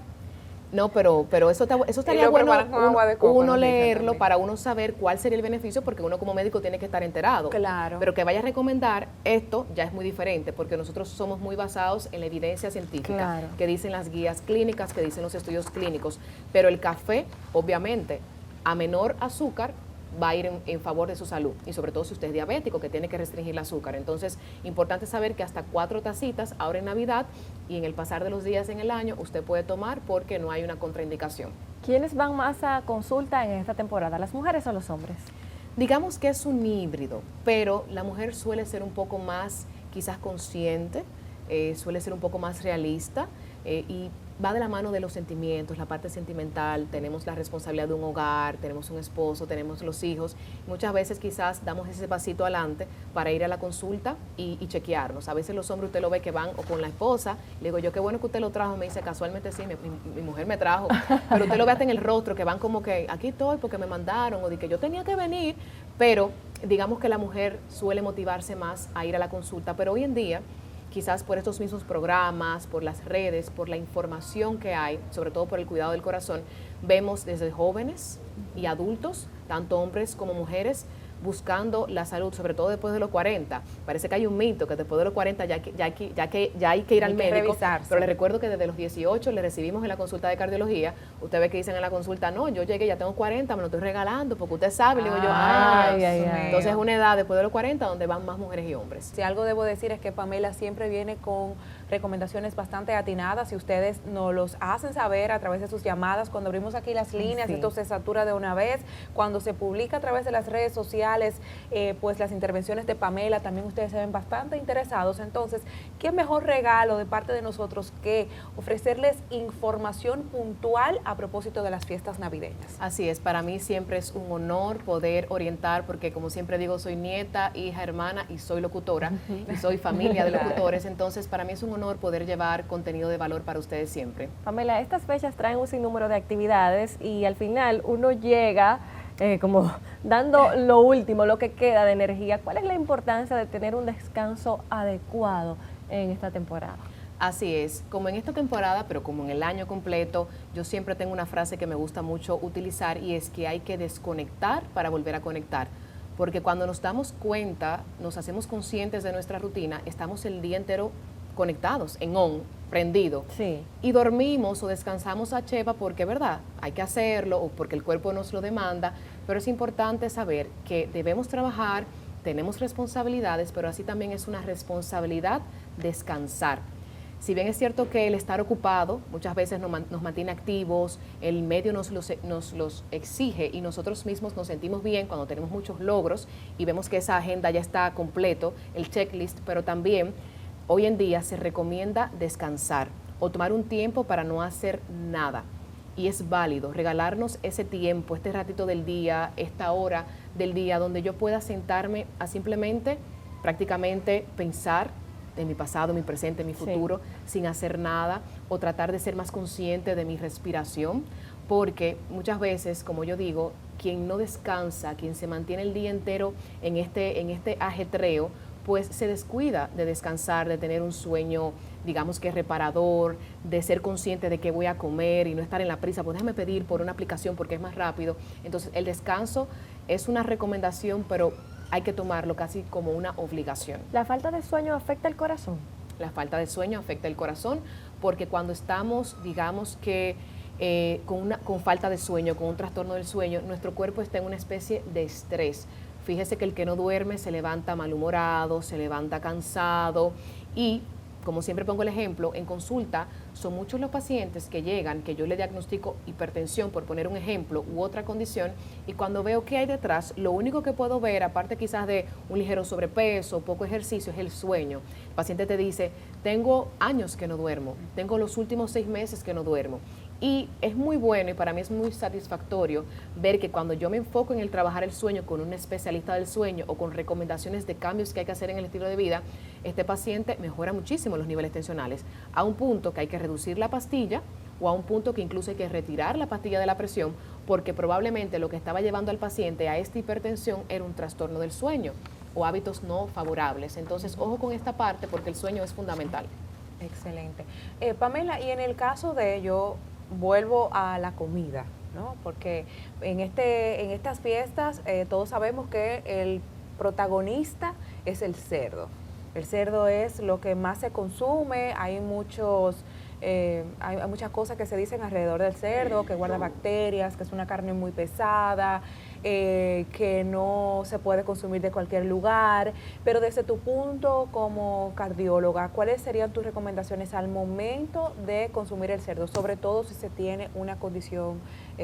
No, pero eso estaría
lo
bueno
preparan con agua de coco,
uno
nos dicen
leerlo
también.
para uno saber cuál sería el beneficio, porque uno como médico tiene que estar enterado.
Claro.
Pero que vaya a recomendar esto ya es muy diferente, porque nosotros somos muy basados en la evidencia científica,
Claro.
que dicen las guías clínicas, que dicen los estudios clínicos. Pero el café, obviamente, a menor azúcar, va a ir en favor de su salud, y sobre todo si usted es diabético, que tiene que restringir el azúcar. Entonces, importante saber que hasta 4 tacitas ahora en Navidad y en el pasar de los días en el año usted puede tomar porque no hay una contraindicación.
¿Quiénes van más a consulta en esta temporada, las mujeres o los hombres?
Digamos que es un híbrido, pero la mujer suele ser un poco más quizás consciente, suele ser un poco más realista y va de la mano de los sentimientos, la parte sentimental. Tenemos la responsabilidad de un hogar, tenemos un esposo, tenemos los hijos. Muchas veces quizás damos ese pasito adelante para ir a la consulta y chequearnos. A veces los hombres usted lo ve que van o con la esposa, le digo yo, qué bueno que usted lo trajo, me dice casualmente sí, mi mujer me trajo, pero usted lo ve hasta en el rostro, que van como que aquí estoy porque me mandaron o de que yo tenía que venir, pero digamos que la mujer suele motivarse más a ir a la consulta, pero hoy en día quizás por estos mismos programas, por las redes, por la información que hay, sobre todo por el cuidado del corazón, vemos desde jóvenes y adultos, tanto hombres como mujeres, buscando la salud, sobre todo después de los 40. Parece que hay un mito que después de los 40 ya hay que ir al
Hay que
médico,
revisarse.
pero les recuerdo que desde los 18 le recibimos en la consulta de cardiología. Usted ve que dicen en la consulta, no, yo llegué, ya tengo 40, me lo estoy regalando, porque usted sabe, le digo yo,
Ay, ay,
Dios
ay.
mío.
entonces es una edad después de los 40 donde van más mujeres y hombres.
Si algo debo decir es que Pamela siempre viene con recomendaciones bastante atinadas y ustedes nos los hacen saber a través de sus llamadas. Cuando abrimos aquí las líneas,
sí.
esto se satura de una vez. Cuando se publica a través de las redes sociales, pues las intervenciones de Pamela, también ustedes se ven bastante interesados. Entonces, ¿qué mejor regalo de parte de nosotros que ofrecerles información puntual a propósito de las fiestas navideñas?
Así es, para mí siempre es un honor poder orientar, porque como siempre digo, soy nieta, hija, hermana y soy locutora, y soy familia de locutores, entonces para mí es un honor poder llevar contenido de valor para ustedes siempre.
Pamela, estas fechas traen un sinnúmero de actividades y al final uno llega como dando lo último, lo que queda de energía. ¿Cuál es la importancia de tener un descanso adecuado en esta temporada?
Así es, como en esta temporada, pero como en el año completo, yo siempre tengo una frase que me gusta mucho utilizar y es que hay que desconectar para volver a conectar. Porque cuando nos damos cuenta, nos hacemos conscientes de nuestra rutina, estamos el día entero conectados, en on, prendido.
Sí.
Y dormimos o descansamos a chepa porque, ¿verdad? Hay que hacerlo o porque el cuerpo nos lo demanda, pero es importante saber que debemos trabajar, tenemos responsabilidades, pero así también es una responsabilidad descansar. Si bien es cierto que el estar ocupado muchas veces nos mantiene activos, el medio nos los exige y nosotros mismos nos sentimos bien cuando tenemos muchos logros y vemos que esa agenda ya está completo, el checklist, pero también hoy en día se recomienda descansar o tomar un tiempo para no hacer nada. Y es válido regalarnos ese tiempo, este ratito del día, esta hora del día, donde yo pueda sentarme a simplemente, prácticamente pensar en mi pasado, mi presente, mi futuro, sin hacer nada, o tratar de ser más consciente de mi respiración, porque muchas veces, como yo digo, quien no descansa, quien se mantiene el día entero en este ajetreo, pues se descuida de descansar, de tener un sueño, digamos que reparador, de ser consciente de qué voy a comer y no estar en la prisa, pues déjame pedir por una aplicación porque es más rápido. Entonces, el descanso es una recomendación, pero hay que tomarlo casi como una obligación.
¿La falta de sueño afecta el corazón?
La falta de sueño afecta el corazón porque cuando estamos, digamos que con falta de sueño, con un trastorno del sueño, nuestro cuerpo está en una especie de estrés. Fíjese que el que no duerme se levanta malhumorado, se levanta cansado y como siempre pongo el ejemplo, en consulta son muchos los pacientes que llegan, que yo le diagnostico hipertensión, por poner un ejemplo, u otra condición, y cuando veo qué hay detrás, lo único que puedo ver, aparte quizás de un ligero sobrepeso, poco ejercicio, es el sueño. El paciente te dice, tengo años que no duermo, tengo los últimos 6 meses que no duermo. Y es muy bueno y para mí es muy satisfactorio ver que cuando yo me enfoco en el trabajar el sueño con un especialista del sueño o con recomendaciones de cambios que hay que hacer en el estilo de vida, este paciente mejora muchísimo los niveles tensionales, a un punto que hay que reducir la pastilla o a un punto que incluso hay que retirar la pastilla de la presión, porque probablemente lo que estaba llevando al paciente a esta hipertensión era un trastorno del sueño o hábitos no favorables. Entonces, ojo con esta parte porque el sueño es fundamental.
Excelente. Pamela, y en el caso de yo vuelvo a la comida, ¿no? Porque en estas fiestas todos sabemos que el protagonista es el cerdo. El cerdo es lo que más se consume, hay muchas cosas que se dicen alrededor del cerdo, que guarda bacterias, que es una carne muy pesada, que no se puede consumir de cualquier lugar, pero desde tu punto como cardióloga, ¿cuáles serían tus recomendaciones al momento de consumir el cerdo, sobre todo si se tiene una condición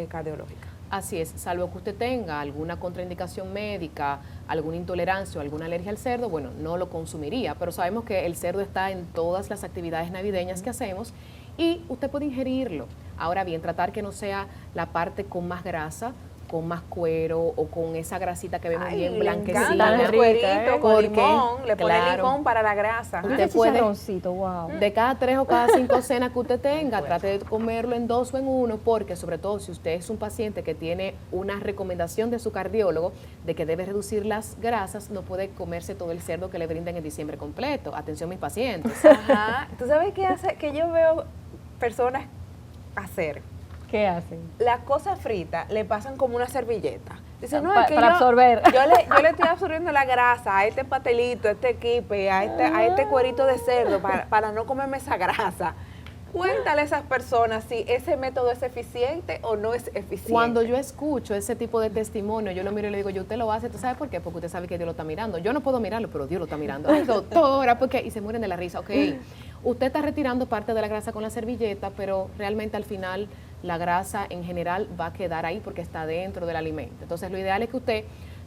cardiológica?
Así es, salvo que usted tenga alguna contraindicación médica, alguna intolerancia o alguna alergia al cerdo, bueno, no lo consumiría, pero sabemos que el cerdo está en todas las actividades navideñas que hacemos y usted puede ingerirlo. Ahora bien, tratar que no sea la parte con más grasa, con más cuero o con esa grasita que vemos bien blanquecina.
El cuerito con
porque,
limón, le pone
claro,
limón para la grasa.
Usted puede,
wow.
de cada 3 o cada 5 cenas que usted tenga, trate de comerlo en 2 o en 1, porque sobre todo si usted es un paciente que tiene una recomendación de su cardiólogo de que debe reducir las grasas, no puede comerse todo el cerdo que le brindan en diciembre completo. Atención mis pacientes.
Ajá. ¿Tú sabes qué hace? Que yo veo personas hacer.
¿Qué hacen?
Las cosas fritas le pasan como una servilleta. Dicen, no,
Pa-
es que
para absorber.
Yo le estoy absorbiendo la grasa a este pastelito, a este kipe, a este cuerito de cerdo para no comerme esa grasa. Cuéntale a esas personas si ese método es eficiente o no es eficiente.
Cuando yo escucho ese tipo de testimonio, yo lo miro y le digo, yo usted lo hace, ¿tú sabes por qué? Porque usted sabe que Dios lo está mirando. Yo no puedo mirarlo, pero Dios lo está mirando. Ay, doctora, ¿por qué? Y se mueren de la risa. Ok, usted está retirando parte de la grasa con la servilleta, pero realmente al final la grasa en general va a quedar ahí porque está dentro del alimento. Entonces lo ideal es que usted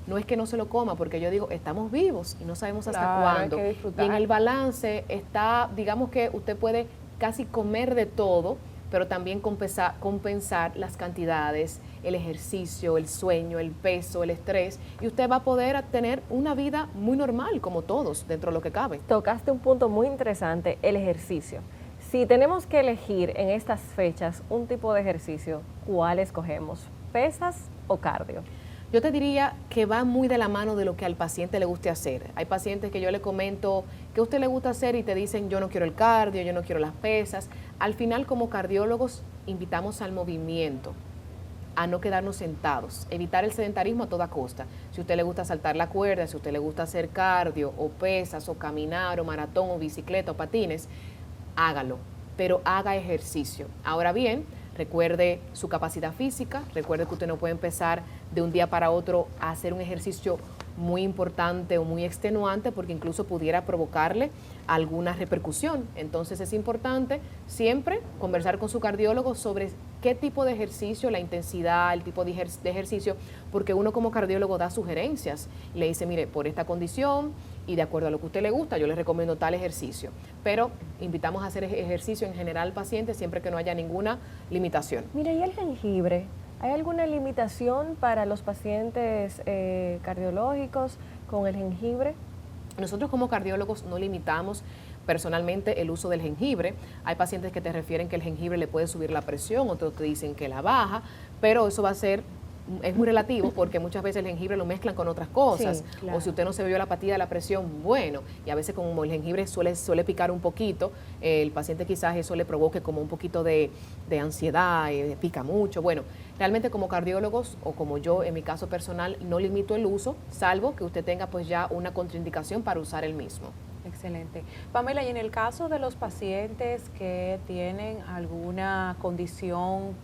no es que no se lo coma, porque yo digo, estamos vivos y no sabemos hasta cuándo.
Hay que disfrutar.
Y en el balance está, digamos que usted puede casi comer de todo, pero también compensar las cantidades, el ejercicio, el sueño, el peso, el estrés, y usted va a poder tener una vida muy normal, como todos, dentro de lo que cabe.
Tocaste un punto muy interesante, el ejercicio. Si tenemos que elegir en estas fechas un tipo de ejercicio, ¿cuál escogemos? ¿Pesas o cardio?
Yo te diría que va muy de la mano de lo que al paciente le guste hacer. Hay pacientes que yo le comento que a usted le gusta hacer y te dicen yo no quiero el cardio, yo no quiero las pesas. Al final, como cardiólogos, invitamos al movimiento, a no quedarnos sentados, evitar el sedentarismo a toda costa. Si a usted le gusta saltar la cuerda, si a usted le gusta hacer cardio o pesas o caminar o maratón o bicicleta o patines, hágalo, pero haga ejercicio. Ahora bien, recuerde su capacidad física, recuerde que usted no puede empezar de un día para otro a hacer un ejercicio muy importante o muy extenuante porque incluso pudiera provocarle alguna repercusión. Entonces es importante siempre conversar con su cardiólogo sobre qué tipo de ejercicio, la intensidad, el tipo de ejercicio, porque uno como cardiólogo da sugerencias. Le dice, mire, por esta condición y de acuerdo a lo que a usted le gusta, yo le recomiendo tal ejercicio. Pero invitamos a hacer ejercicio en general al paciente siempre que no haya ninguna limitación.
Mira, ¿y el jengibre? ¿Hay alguna limitación para los pacientes cardiológicos con el jengibre?
Nosotros como cardiólogos no limitamos personalmente el uso del jengibre. Hay pacientes que te refieren que el jengibre le puede subir la presión, otros te dicen que la baja, pero eso va a ser, es muy relativo porque muchas veces el jengibre lo mezclan con otras cosas.
Sí, claro.
O si usted no se bebió la pastilla de la presión, bueno, y a veces como el jengibre suele picar un poquito, el paciente quizás eso le provoque como un poquito de ansiedad, pica mucho. Bueno, realmente como cardiólogos o como yo en mi caso personal no limito el uso, salvo que usted tenga pues ya una contraindicación para usar el mismo.
Excelente. Pamela, y en el caso de los pacientes que tienen alguna condición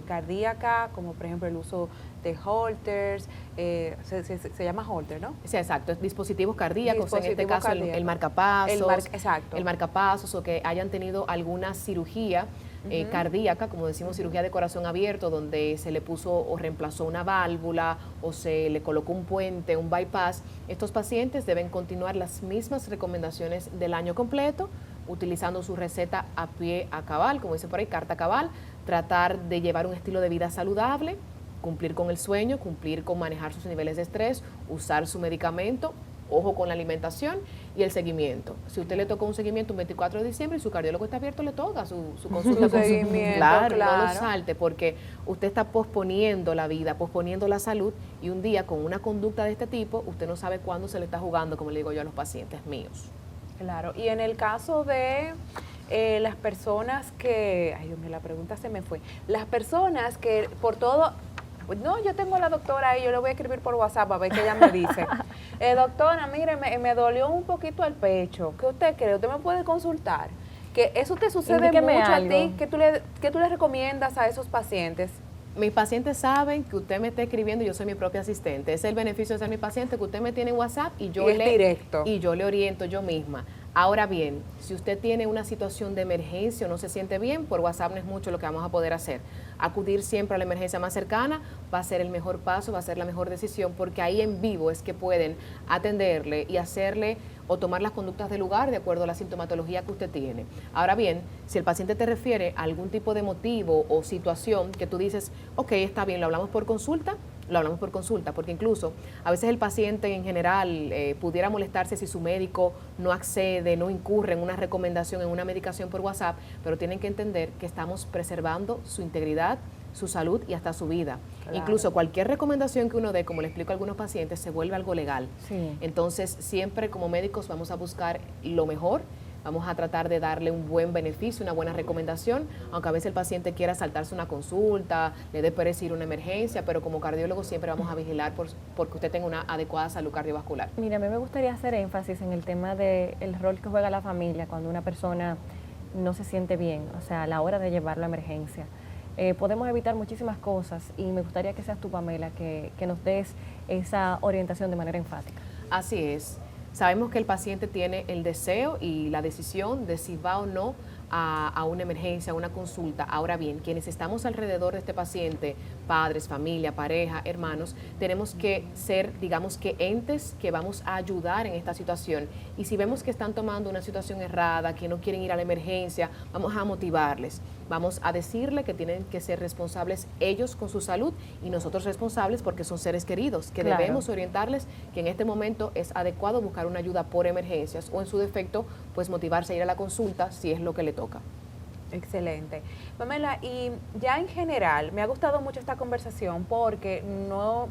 cardíaca, como por ejemplo el uso de holters, se llama holter, ¿no?
Sí, exacto, dispositivos cardíacos, en este caso el marcapasos,
exacto.
el marcapasos, o que hayan tenido alguna cirugía cardíaca, como decimos, cirugía de corazón abierto, donde se le puso o reemplazó una válvula o se le colocó un puente, un bypass. Estos pacientes deben continuar las mismas recomendaciones del año completo, utilizando su receta a pie a cabal, como dice por ahí, carta cabal, tratar de llevar un estilo de vida saludable, cumplir con el sueño, cumplir con manejar sus niveles de estrés, usar su medicamento, ojo con la alimentación y el seguimiento. Si usted le tocó un seguimiento un 24 de diciembre y su cardiólogo está abierto, le toca su consulta.
Su seguimiento,
claro, no lo salte, porque usted está posponiendo la vida, posponiendo la salud, y un día con una conducta de este tipo, usted no sabe cuándo se le está jugando, como le digo yo a los pacientes míos.
Claro, y en el caso de las personas que, ay Dios mío, la pregunta se me fue, las personas que por todo, no, yo tengo a la doctora ahí, yo le voy a escribir por WhatsApp a ver qué ella me dice. Doctora, mire, me dolió un poquito el pecho, ¿qué usted cree? ¿Usted me puede consultar? Que eso te sucede
Indíqueme
mucho
algo.
a ti, ¿qué tú le recomiendas a esos pacientes?
Mis pacientes saben que usted me está escribiendo y yo soy mi propia asistente. Ese es el beneficio de ser mi paciente, que usted me tiene en WhatsApp y yo
Y es directo.
Y yo le oriento yo misma. Ahora bien, si usted tiene una situación de emergencia o no se siente bien, por WhatsApp no es mucho lo que vamos a poder hacer. Acudir siempre a la emergencia más cercana va a ser el mejor paso, va a ser la mejor decisión, porque ahí en vivo es que pueden atenderle y hacerle o tomar las conductas del lugar de acuerdo a la sintomatología que usted tiene. Ahora bien, si el paciente te refiere a algún tipo de motivo o situación que tú dices, ok, está bien, lo hablamos por consulta, porque incluso a veces el paciente en general pudiera molestarse si su médico no accede, no incurre en una recomendación, en una medicación por WhatsApp, pero tienen que entender que estamos preservando su integridad, su salud y hasta su vida. Claro. Incluso cualquier recomendación que uno dé, como le explico a algunos pacientes, se vuelve algo legal.
Sí.
Entonces, siempre como médicos vamos a buscar lo mejor, vamos a tratar de darle un buen beneficio, una buena recomendación, aunque a veces el paciente quiera saltarse una consulta, le dé pereza ir a una emergencia, pero como cardiólogo siempre vamos a vigilar porque usted tenga una adecuada salud cardiovascular.
Mira, a mí me gustaría hacer énfasis en el tema del rol que juega la familia cuando una persona no se siente bien, o sea, a la hora de llevarlo a emergencia. Podemos evitar muchísimas cosas y me gustaría que seas tú, Pamela, que nos des esa orientación de manera enfática.
Así es. Sabemos que el paciente tiene el deseo y la decisión de si va o no a una emergencia, a una consulta. Ahora bien, quienes estamos alrededor de este paciente, padres, familia, pareja, hermanos, tenemos que ser, digamos que entes que vamos a ayudar en esta situación. Y si vemos que están tomando una situación errada, que no quieren ir a la emergencia, vamos a motivarles. Vamos a decirle que tienen que ser responsables ellos con su salud y nosotros responsables porque son seres queridos, que
claro,
debemos orientarles que en este momento es adecuado buscar una ayuda por emergencias o en su defecto, pues motivarse a ir a la consulta si es lo que le toca.
Excelente. Pamela, y ya en general, me ha gustado mucho esta conversación porque no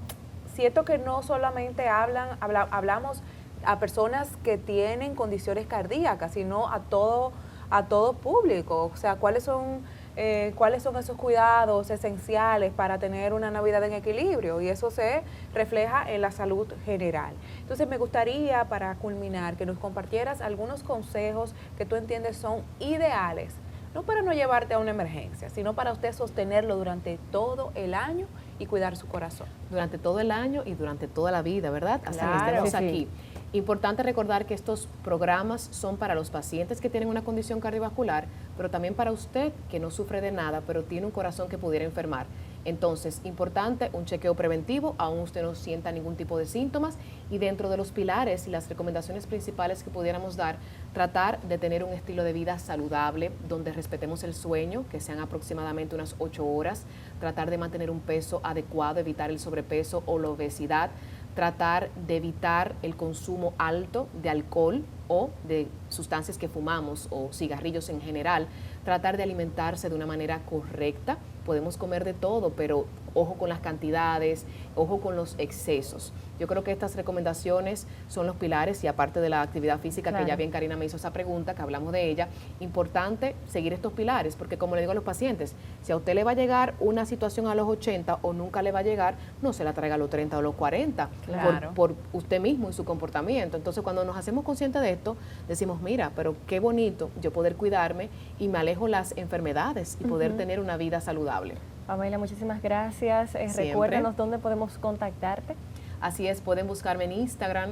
siento que no solamente hablamos a personas que tienen condiciones cardíacas, sino a todo público. O sea, ¿cuáles son esos cuidados esenciales para tener una Navidad en equilibrio? Y eso se refleja en la salud general. Entonces, me gustaría, para culminar, que nos compartieras algunos consejos que tú entiendes son ideales, no para no llevarte a una emergencia, sino para usted sostenerlo durante todo el año y cuidar su corazón.
Durante todo el año y durante toda la vida, ¿verdad? Hasta
Claro,
que estemos
sí,
aquí. Importante recordar que estos programas son para los pacientes que tienen una condición cardiovascular, pero también para usted que no sufre de nada, pero tiene un corazón que pudiera enfermar. Entonces, importante un chequeo preventivo, aún usted no sienta ningún tipo de síntomas, y dentro de los pilares y las recomendaciones principales que pudiéramos dar, tratar de tener un estilo de vida saludable, donde respetemos el sueño, que sean aproximadamente unas 8 horas, tratar de mantener un peso adecuado, evitar el sobrepeso o la obesidad, tratar de evitar el consumo alto de alcohol o de sustancias que fumamos o cigarrillos en general, tratar de alimentarse de una manera correcta. Podemos comer de todo, pero ojo con las cantidades, ojo con los excesos. Yo creo que estas recomendaciones son los pilares y aparte de la actividad física, claro, que ya bien Karina me hizo esa pregunta, que hablamos de ella, importante seguir estos pilares, porque como le digo a los pacientes, si a usted le va a llegar una situación a los 80 o nunca le va a llegar, no se la traiga a los 30 o los 40,
claro,
por usted mismo y su comportamiento. Entonces, cuando nos hacemos conscientes de esto, decimos, mira, pero qué bonito yo poder cuidarme y me alejo las enfermedades y poder tener una vida saludable.
Pamela, muchísimas gracias.
Siempre.
Recuérdanos dónde podemos contactarte.
Así es, pueden buscarme en Instagram,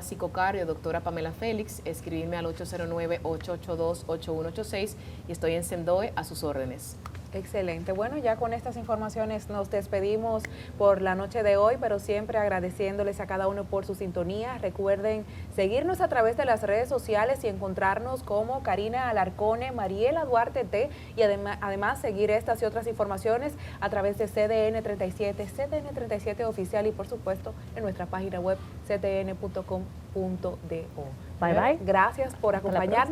@psicocario, doctora Pamela Félix, escribirme al 809-882-8186 y estoy en Sendoe a sus órdenes.
Excelente. Bueno, ya con estas informaciones nos despedimos por la noche de hoy, pero siempre agradeciéndoles a cada uno por su sintonía. Recuerden seguirnos a través de las redes sociales y encontrarnos como Karina Alarcone, Mariela Duarte T, y además seguir estas y otras informaciones a través de CDN 37, CDN 37 Oficial y por supuesto en nuestra página web cdn.com.do.
Bye bye.
Gracias por acompañarnos.